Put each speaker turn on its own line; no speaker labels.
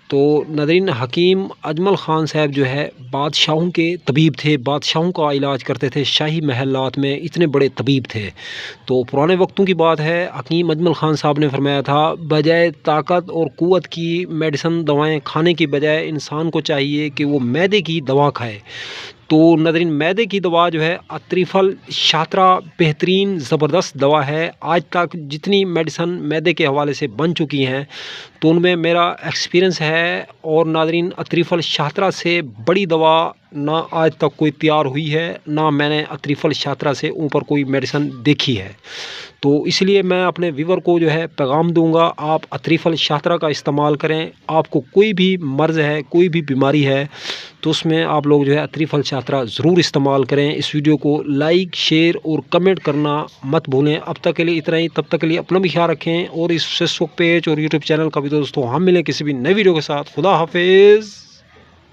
तो नाज़रीन, हकीम अजमल ख़ान साहब जो है बादशाहों के तबीब थे, बादशाहों का इलाज करते थे, शाही महलात में इतने बड़े तबीब थे। तो पुराने वक्तों की बात है, हकीम अजमल ख़ान साहब ने फरमाया था, बजाय ताकत और क़ुव्वत की मेडिसिन दवाएँ खाने की बजाय इंसान को चाहिए कि वो मैदे की दवा खाए। तो नाज़रीन, मैदे की दवा जो है अतरीफ़ल शात्रा बेहतरीन ज़बरदस्त दवा है। आज तक जितनी मेडिसिन मैदे के हवाले से बन चुकी हैं, तो उनमें मेरा एक्सपीरियंस है। और नाज़रीन, अतरीफ़ल शात्रा से बड़ी दवा ना आज तक कोई तैयार हुई है, ना मैंने अतरीफ़ल शात्रा से ऊपर कोई मेडिसिन देखी है। तो इसलिए मैं अपने व्यूअर को जो है पैगाम दूँगा, आप अतरीफ़ल शात्रा का इस्तेमाल करें। आपको कोई भी मर्ज़ है, कोई भी बीमारी है, तो उसमें आप लोग जो है अतरीफ़ल शात्रा ज़रूर इस्तेमाल करें। इस वीडियो को लाइक, शेयर और कमेंट करना मत भूलें। अब तक के लिए इतना ही, तब तक के लिए अपना भी ख्याल रखें। और इस फेसबुक पेज और यूट्यूब चैनल का भी दोस्तों हम मिलें किसी भी नई वीडियो के साथ। खुदा हाफ़िज़।